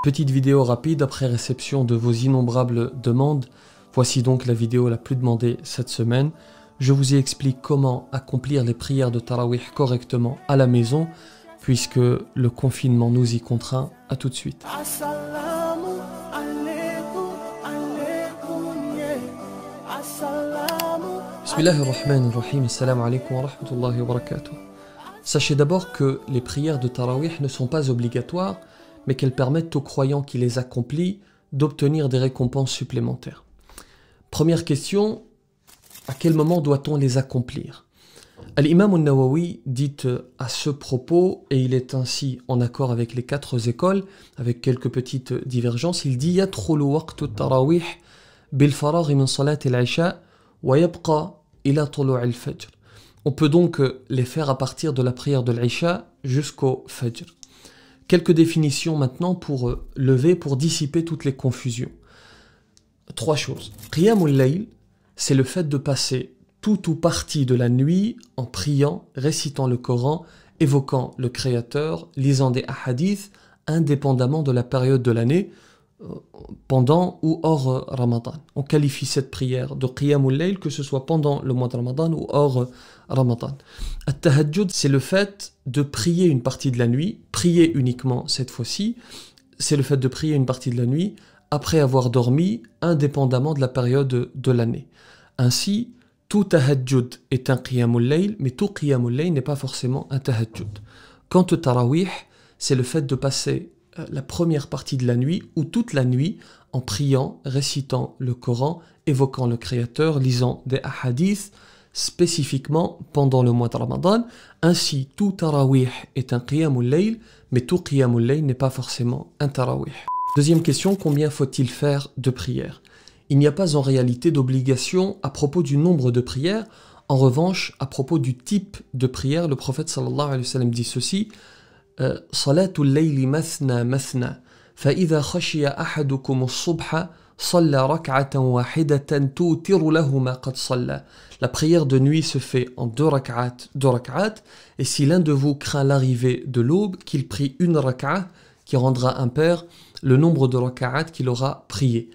Petite vidéo rapide après réception de vos innombrables demandes. Voici donc la vidéo la plus demandée cette semaine. Je vous y explique comment accomplir les prières de Tarawih correctement à la maison, puisque le confinement nous y contraint. À tout de suite. Bismillahirrahmanirrahim. Assalamu alaikum wa rahmatullahi wa barakatuh. Sachez d'abord que les prières de Tarawih ne sont pas obligatoires, mais qu'elles permettent aux croyants qui les accomplissent d'obtenir des récompenses supplémentaires. Première question, à quel moment doit-on les accomplir? Al-Imam al-Nawawi dit à ce propos, et il est ainsi en accord avec les quatre écoles, avec quelques petites divergences, il dit « Yadkhulu waqtu tarawih bil-faraghi min salat al-isha wa yabqa ila tulu' al-fajr » On peut donc les faire à partir de la prière de l'Isha jusqu'au Fajr. Quelques définitions maintenant pour dissiper toutes les confusions. Trois choses. Qiyamul layl, c'est le fait de passer tout ou partie de la nuit en priant, récitant le Coran, évoquant le Créateur, lisant des hadiths, indépendamment de la période de l'année, pendant ou hors Ramadan. On qualifie cette prière de Qiyamul layl, que ce soit pendant le mois de Ramadan ou hors Ramadan. At-tahajjud, c'est le fait de prier une partie de la nuit, prier uniquement cette fois-ci, c'est le fait de prier une partie de la nuit après avoir dormi, indépendamment de la période de l'année. Ainsi, tout tahajjud est un Qiyamul layl, mais tout Qiyamul layl n'est pas forcément un tahajjud. Quant au tarawih, c'est le fait de passer la première partie de la nuit ou toute la nuit en priant, récitant le Coran, évoquant le Créateur, lisant des hadiths, spécifiquement pendant le mois de Ramadan. Ainsi, tout tarawih est un Qiyamul layl, mais tout Qiyamul layl n'est pas forcément un tarawih. Deuxième question, combien faut-il faire de prières? Il n'y a pas en réalité d'obligation à propos du nombre de prières. En revanche, à propos du type de prière, le prophète sallallahu alayhi wa sallam dit ceci: Salatul layli mathna mathna, fa idha khashiya ahadukum as-subha salla rak'atan wahidatan tu'tiru lahu ma qad salla. La prière de nuit se fait en deux rak'at, et si l'un de vous craint l'arrivée de l'aube, qu'il prie une rak'a qui rendra impair le nombre de rak'at qu'il aura prié.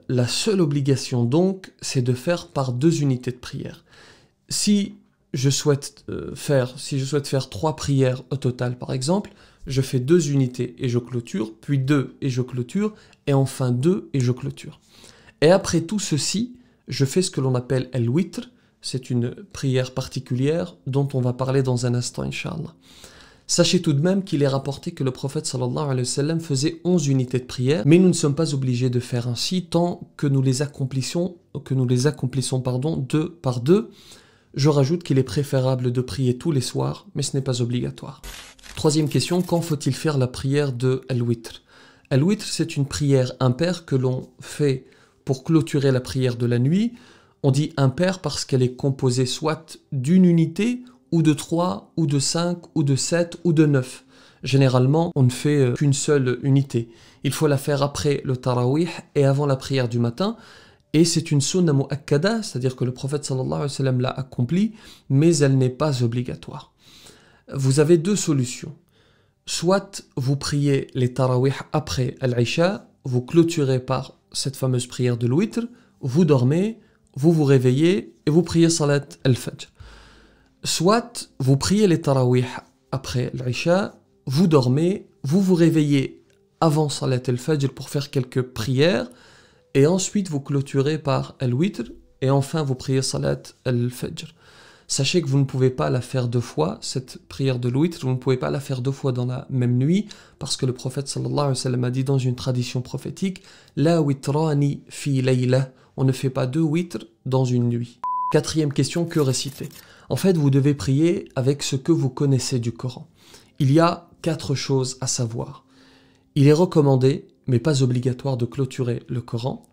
La seule obligation donc, c'est de faire par deux unités de prière. Si je souhaite faire 3 prières au total par exemple, je fais 2 unités et je clôture, puis 2 et je clôture, et enfin 2 et je clôture. Et après tout ceci, je fais ce que l'on appelle al-witr, c'est une prière particulière dont on va parler dans un instant, Inch'Allah. Sachez tout de même qu'il est rapporté que le prophète sallallahu alayhi wa sallam faisait 11 unités de prière, mais nous ne sommes pas obligés de faire ainsi tant que nous les accomplissons, deux par deux. Je rajoute qu'il est préférable de prier tous les soirs, mais ce n'est pas obligatoire. Troisième question, quand faut-il faire la prière de Al-Witr? Al-Witr, c'est une prière impaire que l'on fait pour clôturer la prière de la nuit. On dit impaire parce qu'elle est composée soit d'une unité, ou de 3, ou de 5, ou de 7, ou de 9. Généralement, on ne fait qu'une seule unité. Il faut la faire après le tarawih et avant la prière du matin. Et c'est une sunna mu'akkada, c'est-à-dire que le prophète sallallahu alayhi wa sallam l'a accomplie, mais elle n'est pas obligatoire. Vous avez deux solutions. Soit vous priez les tarawih après al-isha, vous clôturez par cette fameuse prière de l'witr, vous dormez, vous vous réveillez et vous priez salat al-fajr. Soit vous priez les tarawih après l'isha, vous dormez, vous vous réveillez avant salat al-fajr pour faire quelques prières, et ensuite vous clôturez par al-witr, et enfin vous priez salat al-fajr. Sachez que vous ne pouvez pas la faire deux fois, cette prière de l'witr, vous ne pouvez pas la faire deux fois dans la même nuit, parce que le prophète sallallahu alayhi wa sallam a dit dans une tradition prophétique, La witrani fi layla, on ne fait pas deux witr dans une nuit. Quatrième question, que réciter? En fait, vous devez prier avec ce que vous connaissez du Coran. Il y a 4 choses à savoir. Il est recommandé, mais pas obligatoire, de clôturer le Coran.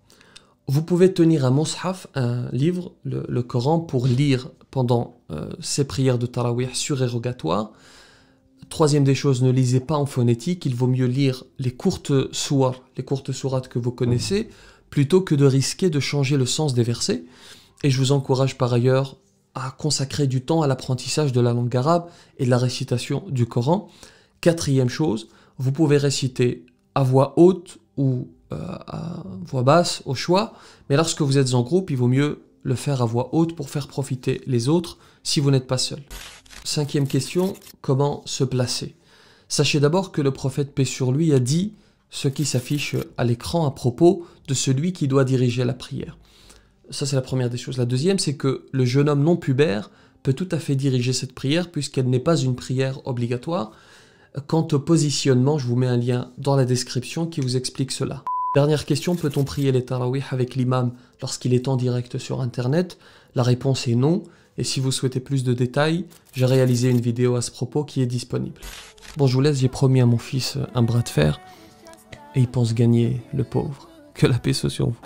Vous pouvez tenir un mushaf, un livre, le Coran, pour lire pendant ces prières de tarawih surérogatoires. Troisième des choses, ne lisez pas en phonétique. Il vaut mieux lire les courtes sourates que vous connaissez, plutôt que de risquer de changer le sens des versets. Et je vous encourage par ailleurs à consacrer du temps à l'apprentissage de la langue arabe et de la récitation du Coran. Quatrième chose, vous pouvez réciter à voix haute ou à voix basse, au choix. Mais lorsque vous êtes en groupe, il vaut mieux le faire à voix haute pour faire profiter les autres si vous n'êtes pas seul. 5e question, comment se placer? Sachez d'abord que le prophète, paix sur lui, a dit ce qui s'affiche à l'écran à propos de celui qui doit diriger la prière. Ça, c'est la première des choses. La deuxième, c'est que le jeune homme non pubère peut tout à fait diriger cette prière puisqu'elle n'est pas une prière obligatoire. Quant au positionnement, je vous mets un lien dans la description qui vous explique cela. Dernière question, peut-on prier les tarawih avec l'imam lorsqu'il est en direct sur internet? La réponse est non, et si vous souhaitez plus de détails, j'ai réalisé une vidéo à ce propos qui est disponible. Bon, je vous laisse, j'ai promis à mon fils un bras de fer, et il pense gagner, le pauvre. Que la paix soit sur vous.